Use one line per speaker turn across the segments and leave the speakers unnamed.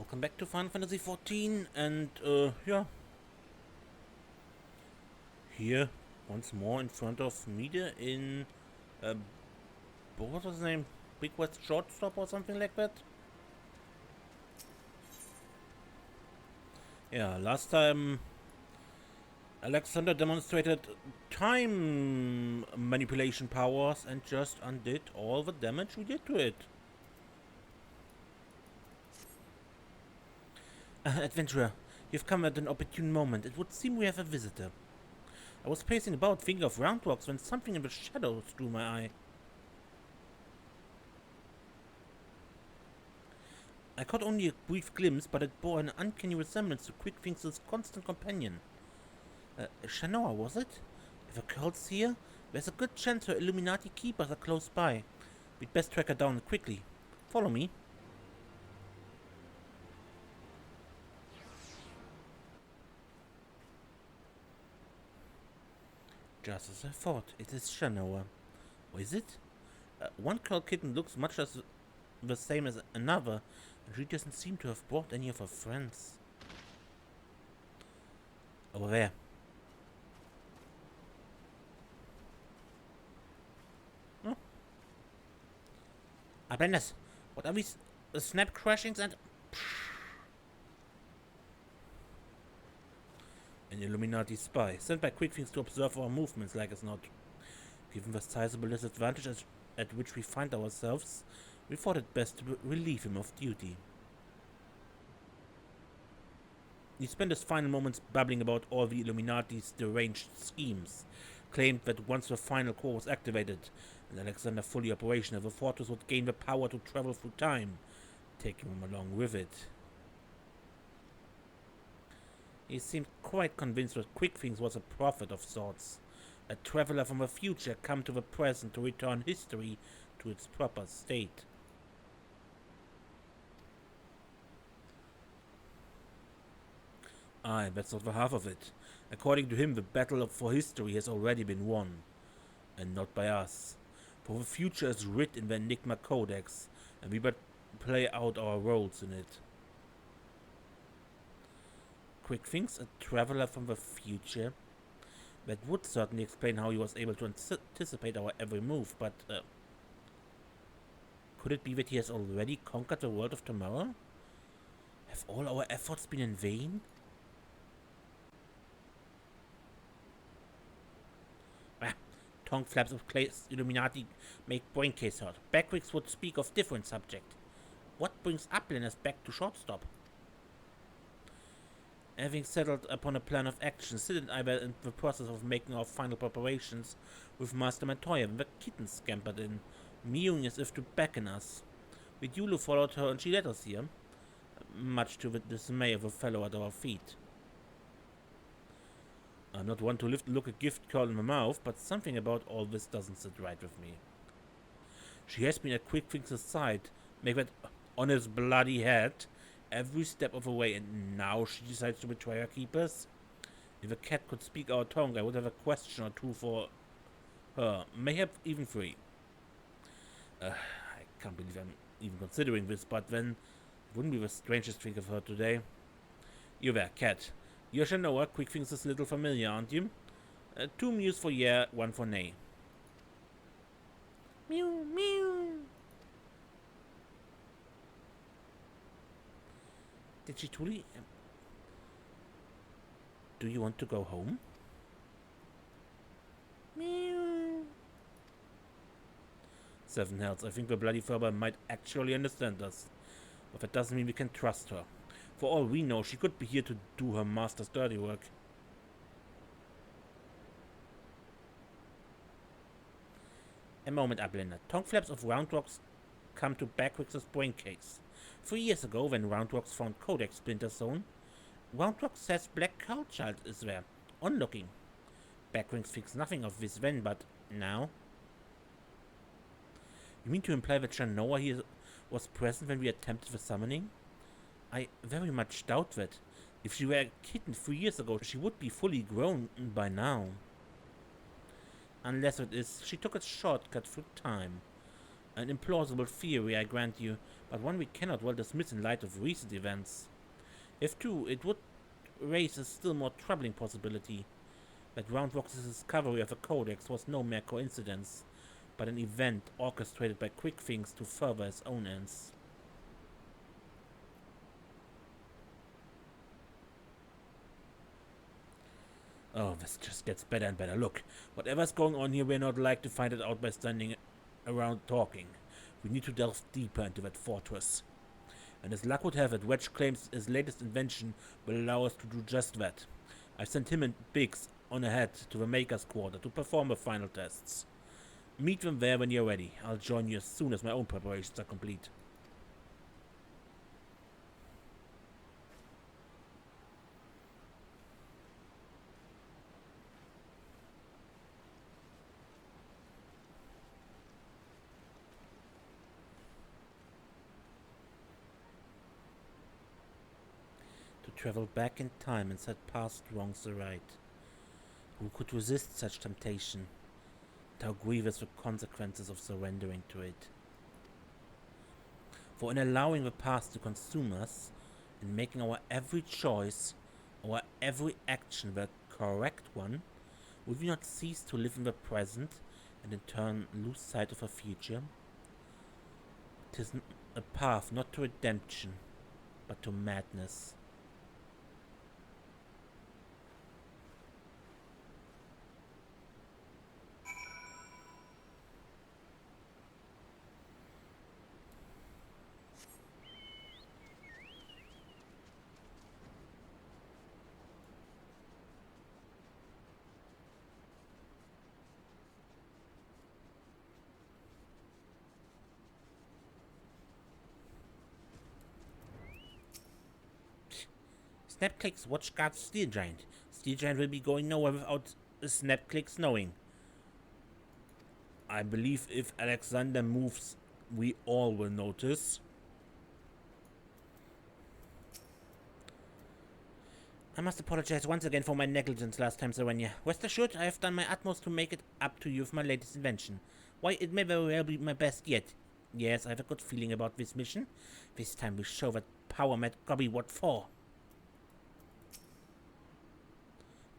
welcome back to Final Fantasy XIV, and yeah, here once more in front of Mide in uh, what was his name? Big West Shortstop or something like that. Yeah, last time Alexander demonstrated time manipulation powers and just undid all the damage we did to it. Adventurer, you've come at an opportune moment. It would seem we have a visitor. I was pacing about thinking of Roundrox when something in the shadows drew my eye. I caught only a brief glimpse, but it bore an uncanny resemblance to Quickfinger's constant companion. Shanoa, was it? If a girl's here, there's a good chance her Illuminati keepers are close by. We'd best track her down quickly. Follow me. Just as I thought, it is Shanoa. Or is it? One curl kitten looks much as the same as another, and she doesn't seem to have brought any of her friends. Over there. Oh. Abenders, what are these snap crashings and... An Illuminati spy, sent by Quickfinks to observe our movements like as not. Given the sizable disadvantage at which we find ourselves, we thought it best to relieve him of duty. He spent his final moments babbling about all the Illuminati's deranged schemes, claimed that once the final core was activated and Alexander fully operational, the fortress would gain the power to travel through time, taking him along with it. He seemed quite convinced that Quickfinks was a prophet of sorts, a traveler from the future come to the present to return history to its proper state. Aye, that's not the half of it. According to him, the battle for history has already been won, and not by us. For the future is writ in the Enigma Codex, and we but play out our roles in it. Quickfinks, a traveler from the future? That would certainly explain how he was able to anticipate our every move, but could it be that he has already conquered the world of tomorrow? Have all our efforts been in vain? Tongue flaps of Clay's Illuminati make braincase hurt. Backwicks would speak of different subject. What brings uplanders back to Shortstop? Having settled upon a plan of action, Sid and I were in the process of making our final preparations with Master Montoya when the kitten scampered in, mewing as if to beckon us. We duly followed her and she led us here, much to the dismay of a fellow at our feet. I'm not one to look a gift curl in the mouth, but something about all this doesn't sit right with me. She has been at Quickfinks' side, make that on his bloody head, every step of the way, and now she decides to betray her keepers? If a cat could speak our tongue, I would have a question or two for her, mayhap even 3. I can't believe I'm even considering this, but then it wouldn't be the strangest thing of her today. You there, cat. You're Shanoa, Quickfinks' little familiar, aren't you? 2 mews for yeah, 1 for nay. Mew, mew. Did she truly... Do you want to go home? Mew. 7 hells. I think the bloody Furber might actually understand us. But that doesn't mean we can trust her. For all we know, she could be here to do her master's dirty work. A moment, Uplander. Tongue flaps of Roundrox come to Backwicks' braincase. 3 years ago, when Roundrox found Codex Splinter Zone, Roundrox says Black Cowchild is there, onlooking. Backwings thinks nothing of this then, but now? You mean to imply that Shanoa here was present when we attempted the summoning? I very much doubt that. If she were a kitten 3 years ago, she would be fully grown by now. Unless it is she took a shortcut through time. An implausible theory, I grant you, but one we cannot well dismiss in light of recent events. If true, it would raise a still more troubling possibility that Roundrox's discovery of a codex was no mere coincidence, but an event orchestrated by quick things to further his own ends. Oh, this just gets better and better. Look, whatever's going on here, we're not like to find it out by standing around talking. We need to delve deeper into that fortress. And as luck would have it, Wedge claims his latest invention will allow us to do just that. I've sent him and Biggs on ahead to the Maker's Quarter to perform the final tests. Meet them there when you're ready. I'll join you as soon as my own preparations are complete. Travel back in time and set past wrongs aright. Who could resist such temptation? And how grievous the consequences of surrendering to it. For in allowing the past to consume us, in making our every choice, our every action the correct one, would we not cease to live in the present and in turn lose sight of our future? 'Tis a path not to redemption, but to madness. Snapclick's watchguard Steel Giant. Steel Giant will be going nowhere without Snapclick's knowing. I believe if Alexander moves, we all will notice. I must apologize once again for my negligence last time, Serenia. Rest assured, I have done my utmost to make it up to you with my latest invention. Why, it may very well be my best yet. Yes, I have a good feeling about this mission. This time we show that power met Gobby what for.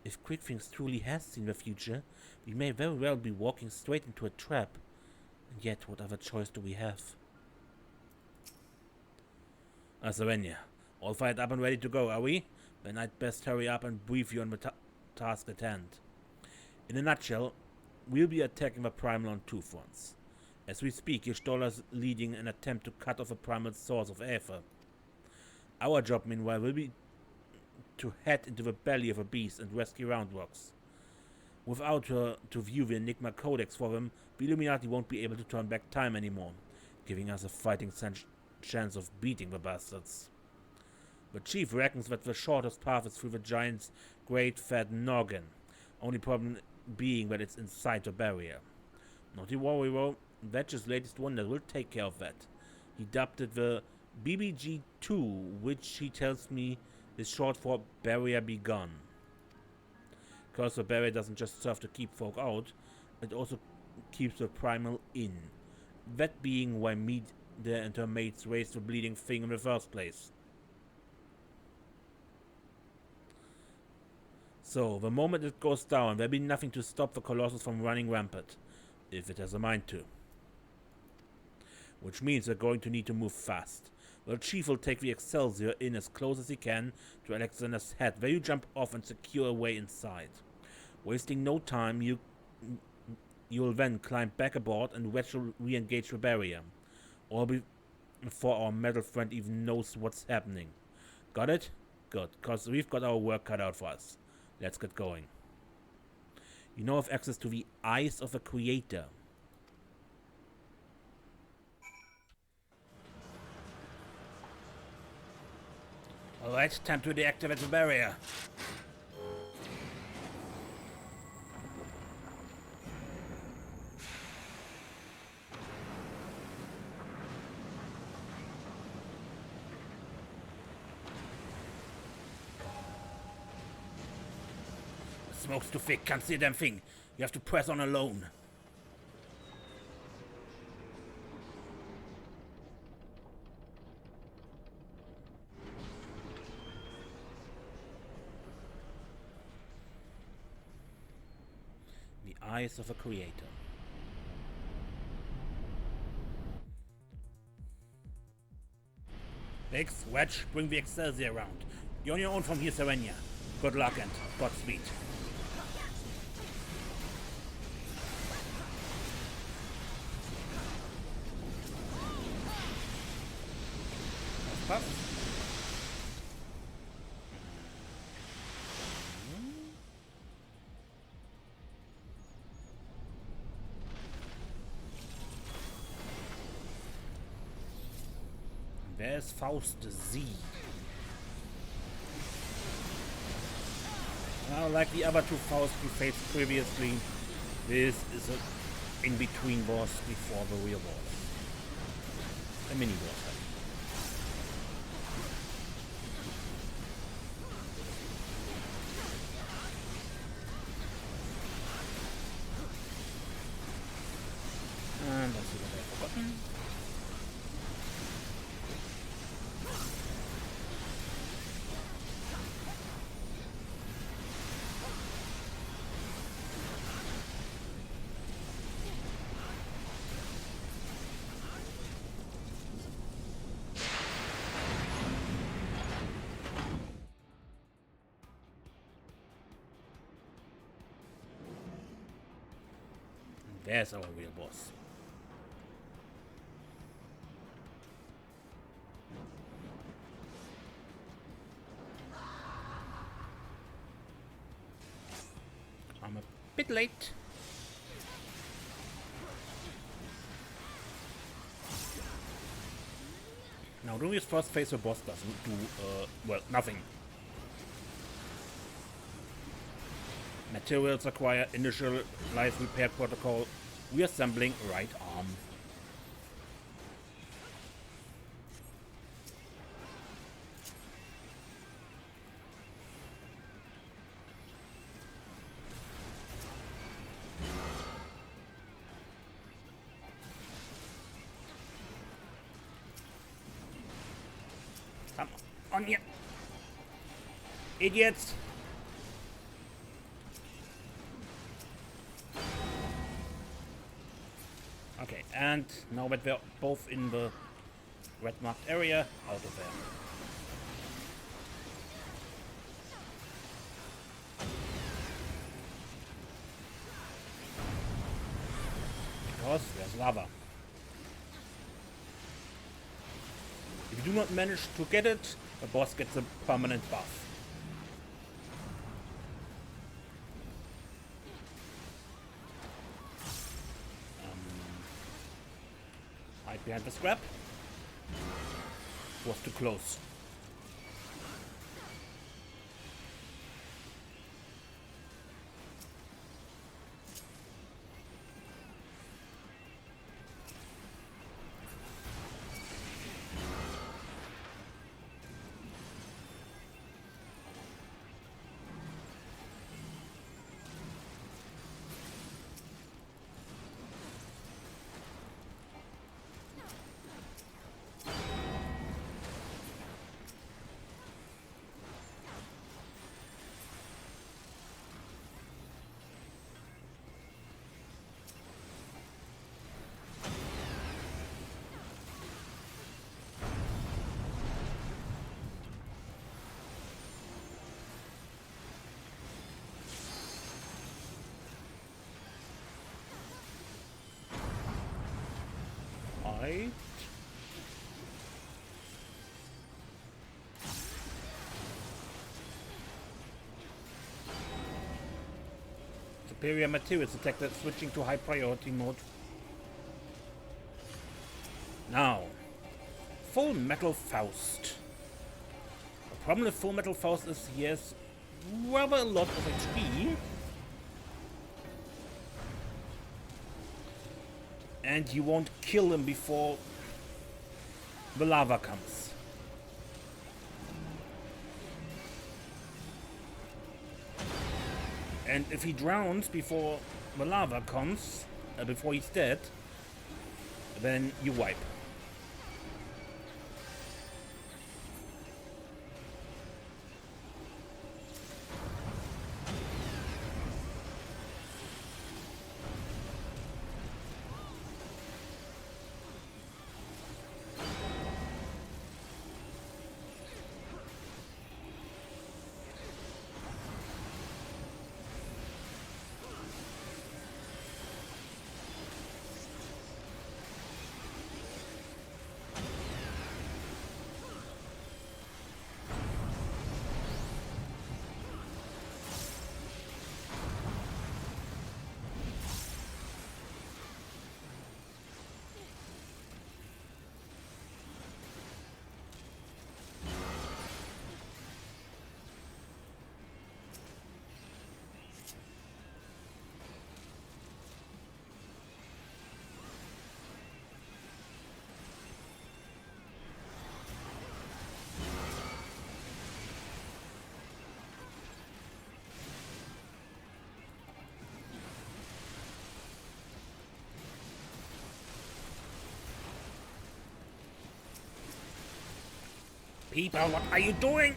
If Quickthings truly has seen the future, we may very well be walking straight into a trap. And yet, what other choice do we have? Serenia, all fired up and ready to go, are we? Then I'd best hurry up and brief you on the task at hand. In a nutshell, we'll be attacking the Primal on two fronts. As we speak, Y'shtolar's leading an attempt to cut off a primal source of aether. Our job, meanwhile, will be to head into the belly of a beast and rescue Roundrox. Without her to view the Enigma Codex for them, the Illuminati won't be able to turn back time anymore, giving us a fighting chance of beating the bastards. The chief reckons that the shortest path is through the giant's great fat noggin, only problem being that it's inside the barrier. Not to worry though, Wedge's latest wonder will take care of that. He dubbed it the BBG II, which he tells me is short for Barrier Be Gone. Because the barrier doesn't just serve to keep folk out, it also keeps the primal in. That being why Mead and her mates raised the bleeding thing in the first place. So, the moment it goes down, there'll be nothing to stop the Colossus from running rampant, if it has a mind to. Which means we're going to need to move fast. The Chief will take the Excelsior in as close as he can to Alexander's head, where you jump off and secure a way inside. Wasting no time, you'll then climb back aboard and Wedge will re-engage the barrier. All before our metal friend even knows what's happening. Got it? Good, cause we've got our work cut out for us. Let's get going. You now have access to the eyes of a creator. Alright, time to deactivate the barrier. The smoke's too thick, can't see a damn thing. You have to press on alone. eyes of a creator. Biggs, Wedge, bring the Excelsior around. You're on your own from here, Serenia. Good luck and Godspeed. Buff. There's Faust Z. Now, like the other two Fausts we faced previously, this is an in-between boss before the real boss. A mini-boss. And let's see what I've forgotten. There's our real boss. I'm a bit late. Now, doing this first phase of boss doesn't do, well, nothing. Materials acquire initial life repair protocol. Reassembling right arm. Come on here, idiots! Okay, and now that we're both in the red marked area, out of there. Because there's lava. If you do not manage to get it, the boss gets a permanent buff. Hide behind the scrap. Was too close. Right. Superior materials detected, switching to high priority mode. Now, Full Metal Faust. The problem with Full Metal Faust is he has rather a lot of HP. And you won't kill him before the lava comes. And if he drowns before the lava comes, before he's dead, then you wipe. People, what are you doing?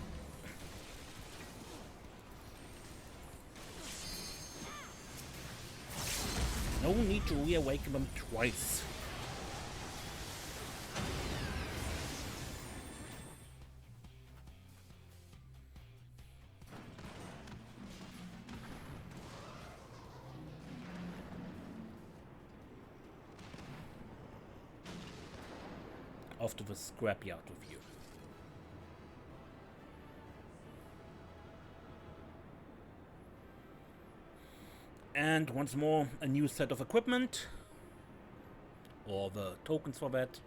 No need to reawaken them twice. Off to the scrapyard with you. And once more, a new set of equipment. Or the tokens for that.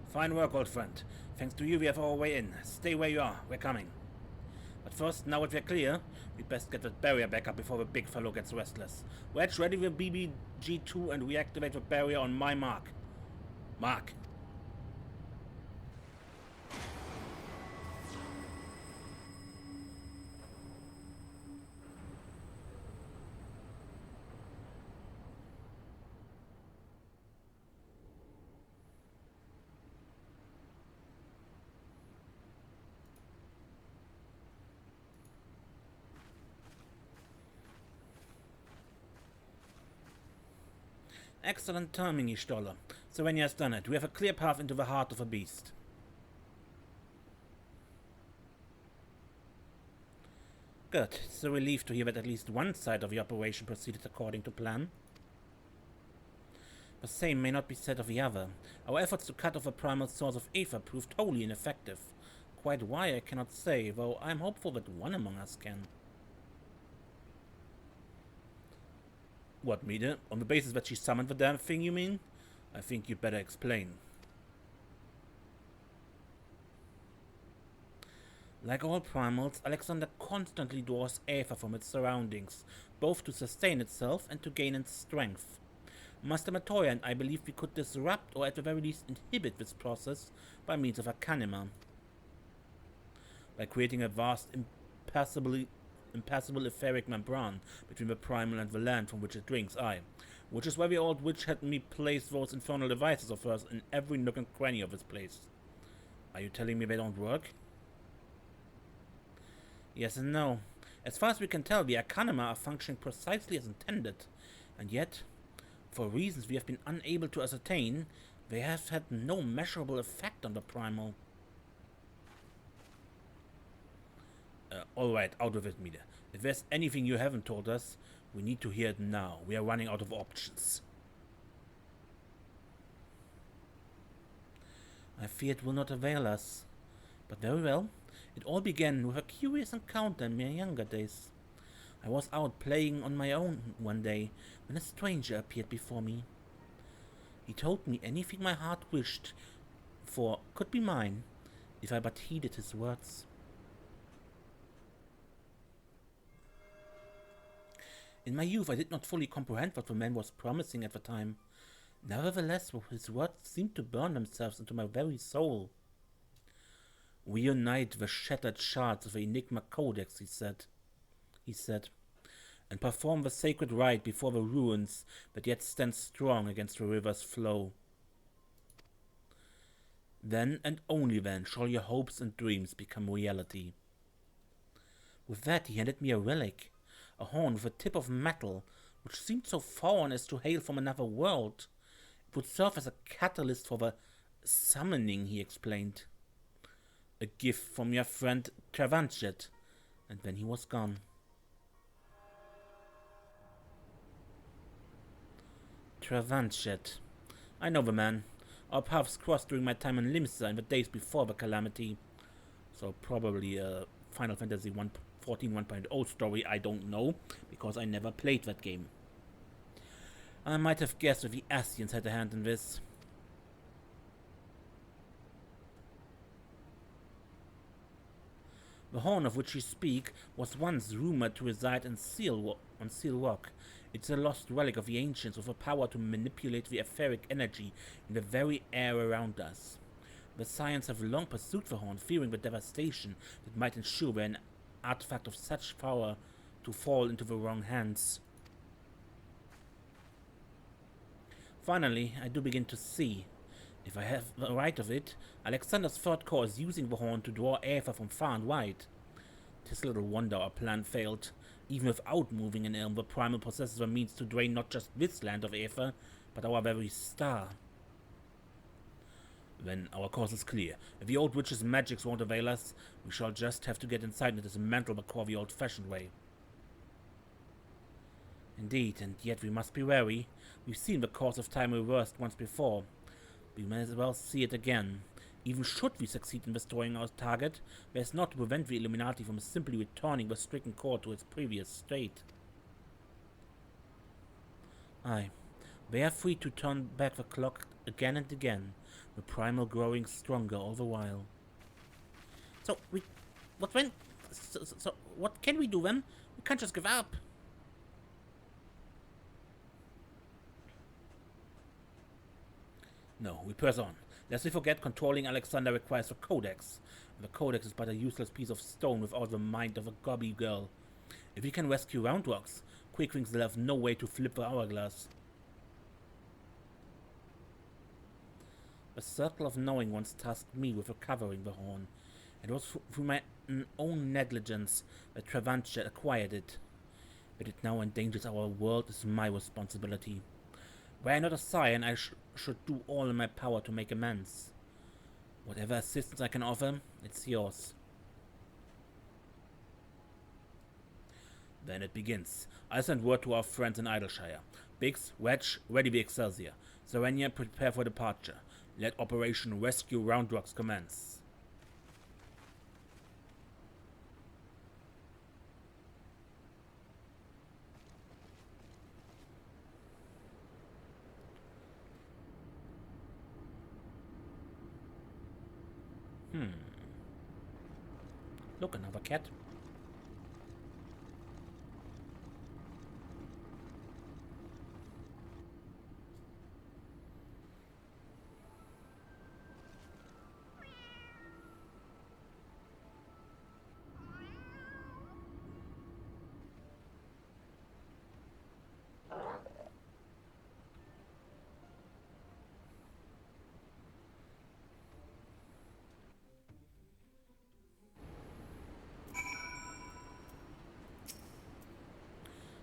Fine work, old friend. Thanks to you, we have our way in. Stay where you are. We're coming. But first, now that we're clear, we'd best get that barrier back up before the big fellow gets restless. Wedge, ready with BBG II and reactivate the barrier on my mark. Mark. Excellent timing, Ishtola. So when he has done it, we have a clear path into the heart of a beast. Good. It's a relief to hear that at least one side of the operation proceeded according to plan. The same may not be said of the other. Our efforts to cut off the primal source of aether proved wholly ineffective. Quite why I cannot say, though I am hopeful that one among us can. What, Mida? On the basis that she summoned the damn thing, you mean? I think you'd better explain. Like all primals, Alexander constantly draws aether from its surroundings, both to sustain itself and to gain its strength. Master Matoya and I believe we could disrupt or at the very least inhibit this process by means of Arcanima. By creating a vast, impassable etheric membrane between the primal and the land from which it drinks, which is why the old witch had me place those infernal devices of hers in every nook and cranny of this place. Are you telling me they don't work? Yes and no. As far as we can tell, the Arcanima are functioning precisely as intended, and yet, for reasons we have been unable to ascertain, they have had no measurable effect on the primal. Alright, out of it, Mida. If there's anything you haven't told us, we need to hear it now. We are running out of options. I fear it will not avail us. But very well. It all began with a curious encounter in my younger days. I was out playing on my own one day when a stranger appeared before me. He told me anything my heart wished for could be mine, if I but heeded his words. In my youth, I did not fully comprehend what the man was promising at the time. Nevertheless, his words seemed to burn themselves into my very soul. We unite the shattered shards of the Enigma Codex, he said, and perform the sacred rite before the ruins that yet stand strong against the river's flow. Then and only then shall your hopes and dreams become reality. With that, he handed me a relic, a horn with a tip of metal, which seemed so foreign as to hail from another world. It would serve as a catalyst for the summoning, he explained. A gift from your friend Travanchet, and then he was gone. Travanchet. I know the man. Our paths crossed during my time in Limsa in the days before the calamity. So probably a Final Fantasy 14 1.0 story, I don't know, because I never played that game. I might have guessed that the Ascians had a hand in this. The horn of which you speak was once rumored to reside in Seal Rock. It's a lost relic of the ancients with a power to manipulate the etheric energy in the very air around us. The Science have long pursued the horn, fearing the devastation that might ensue were an artifact of such power to fall into the wrong hands. Finally, I do begin to see. If I have the right of it, Alexander's third core is using the horn to draw aether from far and wide. 'Tis little wonder our plan failed. Even without moving an elm, the primal possesses the means to drain not just this land of aether, but our very star. Then our course is clear. If the old witch's magics won't avail us, we shall just have to get inside and dismantle the core the old-fashioned way. Indeed, and yet we must be wary. We've seen the course of time reversed once before. We may as well see it again. Even should we succeed in destroying our target, there's not to prevent the Illuminati from simply returning the stricken core to its previous state. Aye, they are free to turn back the clock again and again, the primal growing stronger all the while. So what can we do then? We can't just give up. No, we press on. Lest we forget, controlling Alexander requires the Codex. And the Codex is but a useless piece of stone without the mind of a gobby girl. If we can rescue Roundrox, Quickwings will have no way to flip the hourglass. The Circle of Knowing once tasked me with recovering the horn. It was through my own negligence that Travantia acquired it. But it now endangers our world is my responsibility. Were I not a scion, I should do all in my power to make amends. Whatever assistance I can offer, it's yours. Then it begins. I send word to our friends in Idleshire. Biggs, Wedge, ready the Excelsior. Serenia, prepare for departure. Let Operation Rescue Roundrox commence. Look, another cat.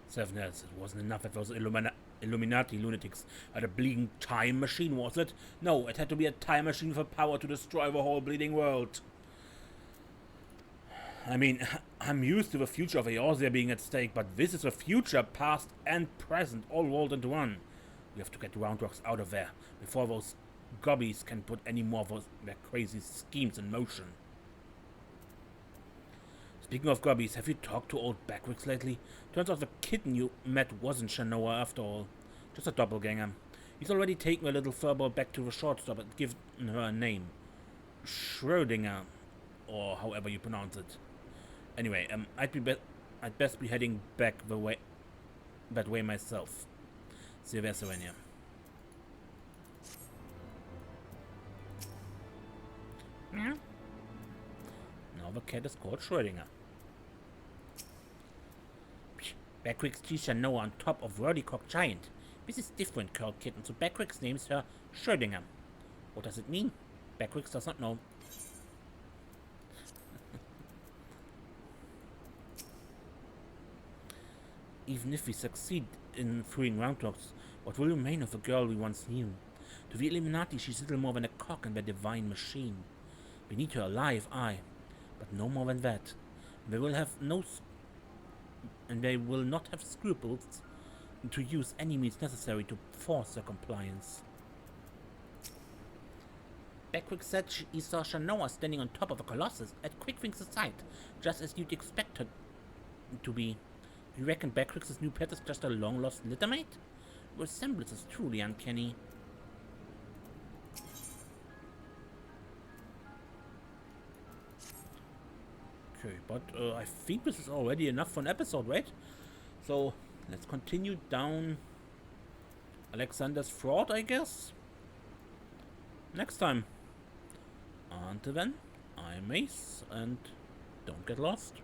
Seven else. It wasn't enough that those Illuminati lunatics had a bleeding time machine, was it? No, it had to be a time machine with the power to destroy the whole bleeding world. I mean, I'm used to the future of Eorzea being at stake, but this is the future, past and present, all rolled into one. We have to get Roundrox out of there, before those gobbies can put any more of their crazy schemes in motion. Speaking of gobbies, have you talked to old Backwicks lately? Turns out the kitten you met wasn't Shanoa after all. Just a doppelganger. He's already taken a little furball back to the shortstop and given her a name. Schrödinger, or however you pronounce it. Anyway, I'd best be heading back that way myself. See you there, Serenia. Yeah. Now the cat is called Schrödinger. Backwicks teacher Noah on top of Wordycock Giant. This is different, curled kitten, so Backwicks names her Schrödinger. What does it mean? Backwicks does not know. Even if we succeed in freeing Roundrox, what will remain of the girl we once knew? To the Illuminati, she's little more than a cog in their divine machine. We need her alive, aye, but no more than that. They will not have scruples to use any means necessary to force her compliance. Backwick said he saw Shanoa standing on top of a colossus at Quickwings' side, just as you'd expect her to be. You reckon Backwick's new pet is just a long-lost littermate? The resemblance is truly uncanny. Okay, but I think this is already enough for an episode, right? So, let's continue down Alexander's fraud, I guess. Next time. Until then, I'm Mace, and don't get lost.